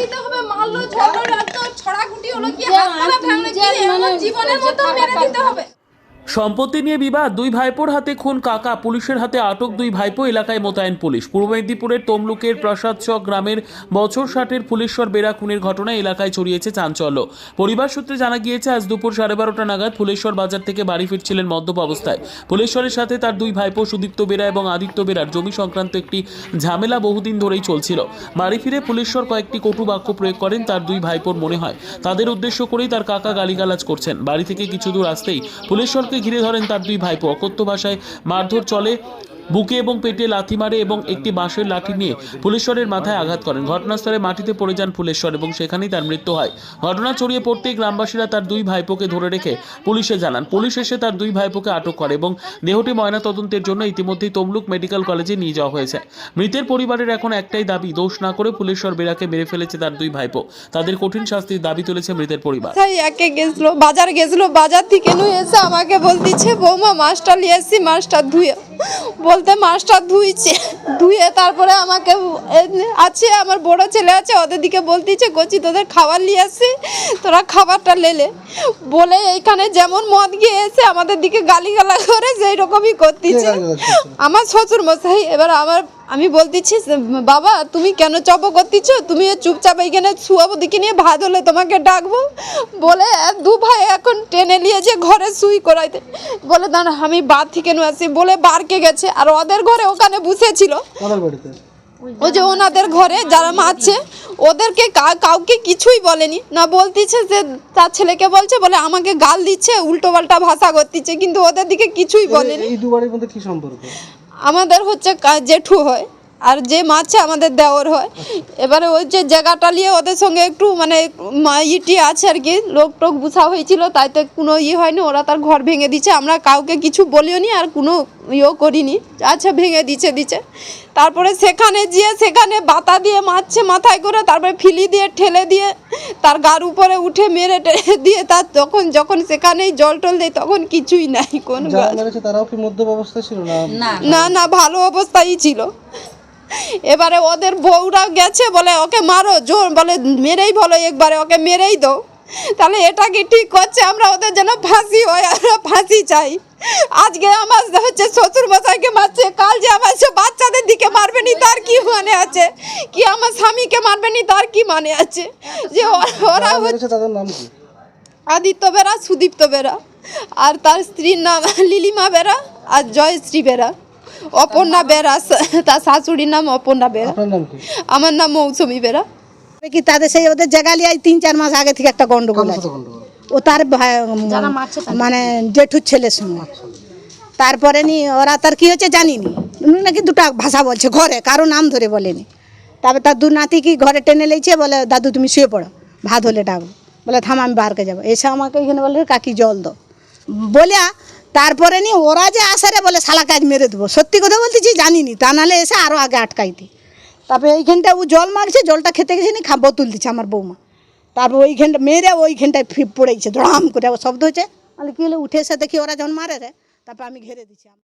দিতে হবে, মারলো ঝগড়া রাখতো ছড়াকুটি হলো কি হাত পা ভাঙলো কি এমন জীবনের মতো মেরে দিতে হবে। সম্পত্তি নিয়ে বিবাদ, দুই ভাইপোর হাতে খুন কাকা, পুলিশের হাতে আটক দুই ভাইপো, এলাকায় মোতায়েন পুলিশ। পূর্ব মেদিনীপুরের তমলুকের প্রসাদচক গ্রামের বছর 60-এর ফুলেশ্বর বেরা খুনের ঘটনায় এলাকায় ছড়িয়েছে চাঞ্চল্য। পরিবার সূত্রে জানা গিয়েছে, আজ দুপুর 12:30 নাগাদ ফুলেশ্বর বাজার থেকে বাড়ি ফিরছিলেন মদ্যপ অবস্থায়। ফুলেশ্বরের সাথে তার দুই ভাইপো সুদীপ্ত বেরা এবং আদিত্য বেরার জমি সংক্রান্ত একটি ঝামেলা বহুদিন ধরেই চলছিল। বাড়ি ফিরে ফুলেশ্বর কয়েকটি কটু বাক্য প্রয়োগ করেন। তার দুই ভাইপোর মনে হয় তাদের উদ্দেশ্য করেই তার কাকা গালিগালাজ করছেন। বাড়ি থেকে কিছু দূর আসতেই ফুলেশ্বরকে ঘিরে ধরেন তার দুই ভাইপো। অকথ্য ভাষায় মারধর চলে, বুকে এবং পেটে লাথি মারে এবং একটি বাঁশের লাঠি নিয়ে ফুলেশ্বরের মাথায় আঘাত করেন। ঘটনাস্থলে মাটিতে পড়ে যান ফুলেশ্বর এবং সেখানেই তার মৃত্যু হয়। ঘটনা ছড়িয়ে পড়তেই গ্রামবাসীরা তার দুই ভাইপোকে ধরে রেখে পুলিশে জানান। পুলিশ এসে তার দুই ভাইপোকে আটক করে এবং দেহটি ময়নাতদন্তের জন্য ইতিমধ্যেই তমলুক মেডিকেল কলেজে নিয়ে যাওয়া হয়েছে। মৃতের পরিবারের এখন একটাই দাবি, দোষ না করে ফুলেশ্বর বেরাকে মেরে ফেলেছে তার দুই ভাইপো। তাদের কঠিন শাস্তির দাবি তুলেছে মৃতের পরিবার। একে গেছিল বাজার, বাজার থেকে নিয়ে এসে আমাকে বলতেছে বৌমা মাছটা নিয়ে এসেছি, মাছটা ধুয়ে বলতে মাছটা ধুয়ে তারপরে আমাকে আছে আমার বড় ছেলে আছে, ওদের দিকে বলতেছে কচি তোদের খাবার নিয়ে আসছি, তোরা খাবারটা লেলে বলে এইখানে যেমন মদ গিয়ে এসে আমাদের দিকে গালিগালা করে সেই রকমই করতেছে আমার শ্বশুর মশাই। এবার আমি বলতেছি বাবা তুমি কেন চপ করতেছো, তুমি চুপচাপ এইখানে শুয়াবো দিকে নিয়ে ভাত হলে তোমাকে ডাকবো বলে দু ভাই এখন টেনে নিয়েছে ঘরে শুই করাইতে বলে দাঁড়া আমি বার থেকে নিয়ে আসি বলে বারকে গেছে। আর ওদের ঘরে ওখানে বসেছিল, ওই যে ওনাদের ঘরে যারা মারছে ওদেরকে কাউকে কিছুই বলেনি না, বলতেছে যে তার ছেলেকে বলছে বলে আমাকে গাল দিচ্ছে, উল্টো পাল্টা ভাষা করতেছে, কিন্তু ওদের দিকে কিছুই বলেনি। এই দুবারের মধ্যে কি সম্পর্ক? আমাদের হচ্ছে জেঠু হয় আর যে মারছে আমাদের দেওর হয়। এবারে ওই যে জায়গাটা নিয়ে ওদের সঙ্গে একটু মানে ইটি আছে আর কি, লোক টোক বুঝা হয়েছিল, তাইতে কোনো হয়নি, ওরা তার ঘর ভেঙে দিচ্ছে, আমরা কাউকে কিছু বলিও নি আর কোনো করিনি, আচ্ছা ভেঙে দিচ্ছে। তারপরে সেখানে বাতা দিয়ে মারছে মাথায় করে, তারপরে ফিলি দিয়ে ঠেলে দিয়ে তার গার উপরে উঠে মেরে টেনে দিয়ে তার যখন সেখানেই জল টল দেয় তখন কিছুই নাই। কোন তারাও কি মদ্যপ অবস্থায় ছিল? না ভালো অবস্থায় ছিল। এবারে ওদের বউরা গেছে বলে ওকে মারো, জোর বলে মেরেই বলো একবারে ওকে মেরেই দাও, তাহলে এটা কি ঠিক করছে? আমরা ওদের যেন ফাঁসি হয়, আমরা ফাঁসি চাই। আজকে আমার হচ্ছে শ্বশুর মশাইকে মারছে, কাল যে আমার বাচ্চাদের দিকে মারবে নি তার কি মানে আছে, কি আমার স্বামীকে মারবে নি তার কি মানে আছে? যে ওরা হচ্ছে তাদের নাম কি? আদিত্য বেরা, সুদীপ্ত বেরা, আর তার স্ত্রীর নাম লিলিমা বেরা আর জয়শ্রী বেরা, অপর্ণা বেরা, তার শাশুড়ির নাম অপর্ণা বেরা, আমার নাম মৌসুমী বেরা। কি তাদের সেই ওদের জায়গা লিয়ে 3-4 মাস আগে থেকে একটা গন্ডগোল আছে, ও তার মানে জেঠুর ছেলের সঙ্গে। তারপরে নি ওরা তার কি হচ্ছে জানিনি, নাকি দুটো ভাষা বলছে ঘরে, কারো নাম ধরে বলেনি। তারপরে তার দু নাতি কি ঘরে টেনে লেছে, বলে দাদু তুমি শুয়ে পড়ো, ভাত হলে ডাকবো, বলে থাম আমি বাহারকে যাবো, এসে আমাকে এখানে বলে কাকি জল দাও বলিয়া তারপরে নি ওরা যে আসারে বলে শালা কাজ মেরে দেবো, সত্যি কথা বলতেছি জানিনি, তা নাহলে এসে আরও আগে আটকাইতি। তারপরে এইখানটা ও জল মারছে, জলটা খেতে গেছে নি বোতল দিচ্ছে আমার বৌমা, তারপর ওইখানটা মেরে ওইখানটায় পড়েছে ধড়াম করে শব্দ হচ্ছে। তাহলে কী হলো, উঠে এসে দেখি ওরা যখন মারে রে, তারপর আমি ঘেরে দিচ্ছি।